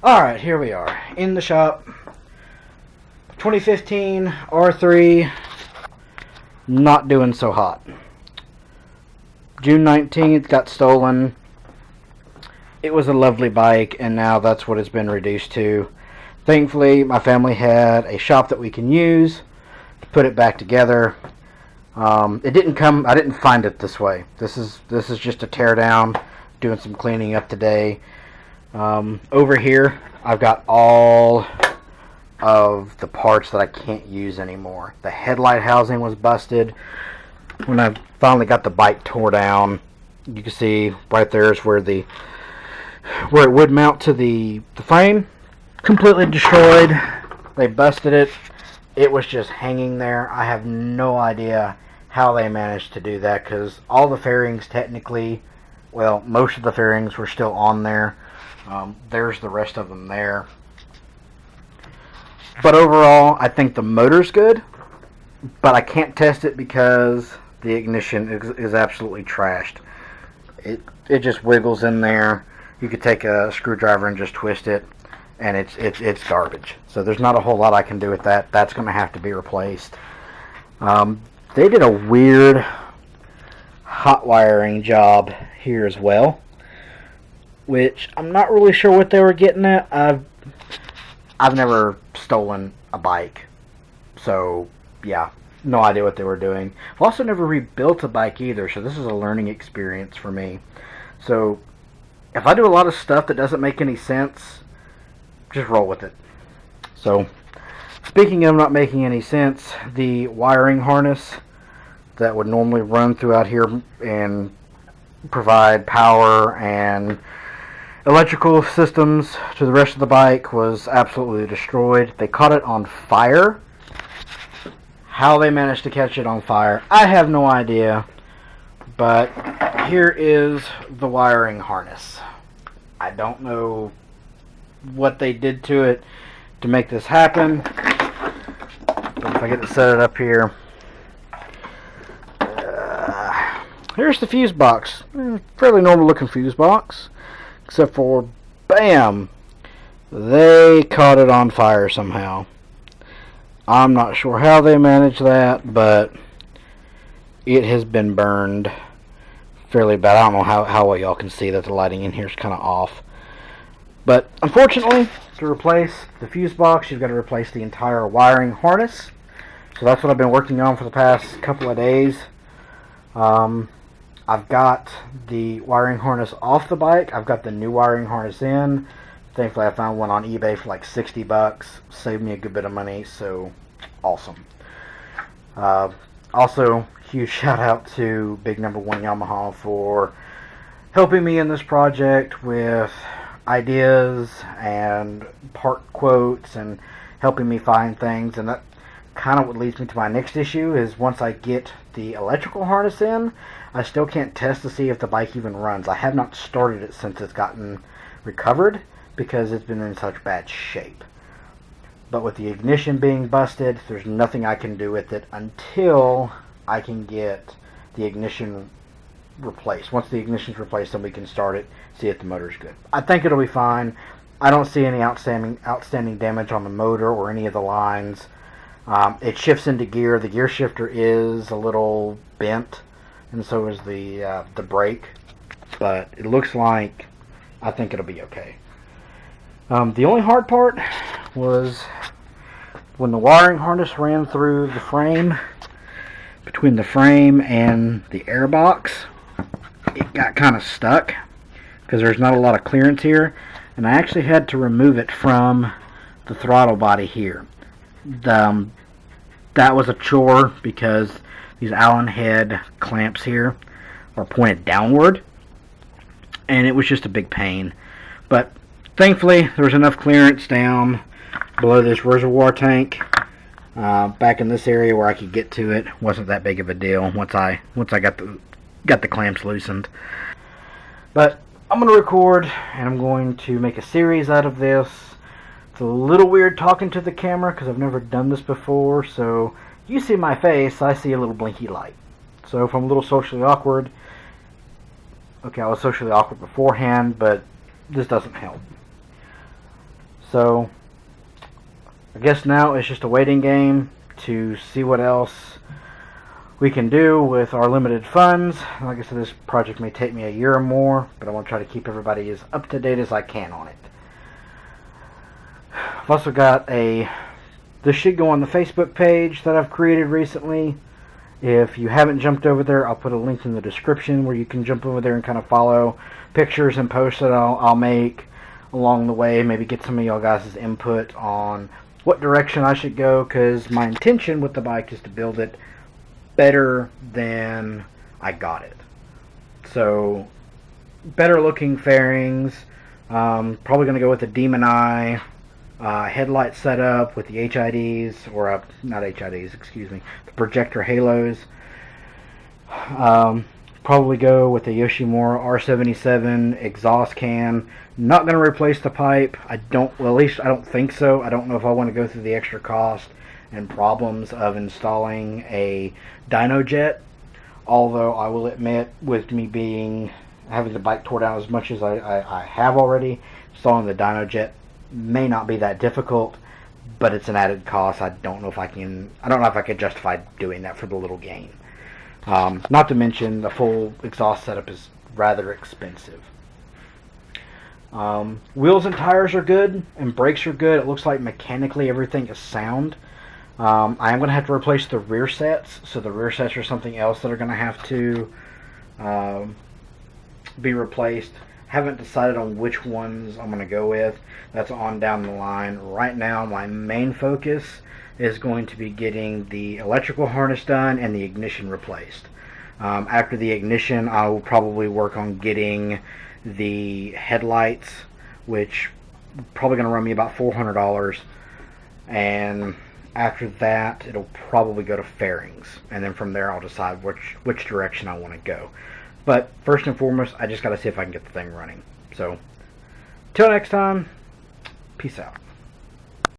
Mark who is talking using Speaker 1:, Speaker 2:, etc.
Speaker 1: Alright, here we are in the shop. 2015 R3, not doing so hot. June 19th, got stolen. It was a lovely bike, and now that's what it's been reduced to. Thankfully, my family had a shop that we can use to put it back together. It didn't come, I didn't find it this way. This is just a tear down, doing some cleaning up today. Over here, I've got all of the parts that I can't use anymore. The headlight housing was busted. When I finally got the bike tore down, you can see right there is where it would mount to the frame. Completely destroyed. They busted it. It was just hanging there. I have no idea how they managed to do that, because all the fairings technically, well, most of the fairings were still on there. There's the rest of them there. But overall, I think the motor's good, but I can't test it because the ignition is absolutely trashed. It just wiggles in there. You could take a screwdriver and just twist it, and it's garbage. So there's not a whole lot I can do with that. That's going to have to be replaced. They did a weird hot wiring job here as well, which I'm not really sure what they were getting at. I've never stolen a bike, so yeah, no idea what they were doing. I've also never rebuilt a bike either, so this is a learning experience for me. So if I do a lot of stuff that doesn't make any sense, just roll with it. So speaking of not making any sense, the wiring harness that would normally run throughout here and provide power and electrical systems to the rest of the bike was absolutely destroyed. They caught it on fire. How they managed to catch it on fire, I have no idea. But here is the wiring harness. I don't know what they did to it to make this happen. But if I get to set it up here, here's the fuse box. Fairly normal looking fuse box. Except for, bam, they caught it on fire somehow. I'm not sure how they managed that, but it has been burned fairly bad. I don't know how well y'all can see that the lighting in here is kind of off. But unfortunately, to replace the fuse box, you've got to replace the entire wiring harness. So that's what I've been working on for the past couple of days. I've got the wiring harness off the bike. I've got the new wiring harness in. Thankfully, I found one on eBay for like 60 bucks. Saved me a good bit of money, so awesome. Also, huge shout out to Big Number 1 Yamaha for helping me in this project with ideas and part quotes and helping me find things. And that kind of what leads me to my next issue is once I get the electrical harness in, I still can't test to see if the bike even runs. I have not started it since it's gotten recovered because it's been in such bad shape. But with the ignition being busted, there's nothing I can do with it until I can get the ignition replaced. Once the ignition's replaced, then we can start it, see if the motor's good. I think it'll be fine. I don't see any outstanding damage on the motor or any of the lines. It shifts into gear. The gear shifter is a little bent, and so is the brake. But it looks like I think it'll be okay. The only hard part was when the wiring harness ran through the frame, between the frame and the air box, it got kind of stuck because there's not a lot of clearance here, and I actually had to remove it from the throttle body here. That was a chore because these Allen head clamps here are pointed downward, and it was just a big pain. But thankfully there was enough clearance down below this reservoir tank back in this area where I could get to it. Wasn't that big of a deal once I got the clamps loosened. But I'm going to record, and I'm going to make a series out of this. It's a little weird talking to the camera because I've never done this before, so you see my face, I see a little blinky light. So if I'm a little socially awkward, okay, I was socially awkward beforehand, but this doesn't help. So I guess now it's just a waiting game to see what else we can do with our limited funds. Like I said, this project may take me a year or more, but I want to try to keep everybody as up to date as I can on it. I've also got this should go on the Facebook page that I've created recently. If you haven't jumped over there, I'll put a link in the description where you can jump over there and kind of follow pictures and posts that I'll make along the way. Maybe get some of y'all guys' input on what direction I should go, because my intention with the bike is to build it better than I got it. So better looking fairings, probably going to go with the Demon Eye headlight setup with the HIDs, or not HIDs, excuse me, the projector halos. Probably go with the Yoshimura R77 exhaust can. Not going to replace the pipe. Well, at least I don't think so. I don't know if I want to go through the extra cost and problems of installing a dyno jet. Although I will admit, with me having the bike tore down as much as I have already, installing the dyno jet may not be that difficult, but it's an added cost. I don't know if I can justify doing that for the little gain. Not to mention the full exhaust setup is rather expensive. Wheels and tires are good, and brakes are good. It looks like mechanically everything is sound. I am going to have to replace the rear sets, so the rear sets are something else that are going to have to be replaced. Haven't decided on which ones I'm going to go with. That's on down the line. Right now, my main focus is going to be getting the electrical harness done and the ignition replaced. After the ignition, I will probably work on getting the headlights, which are probably going to run me about $400. And after that, it'll probably go to fairings. And then from there, I'll decide which direction I want to go. But first and foremost, I just got to see if I can get the thing running. So, till next time, peace out.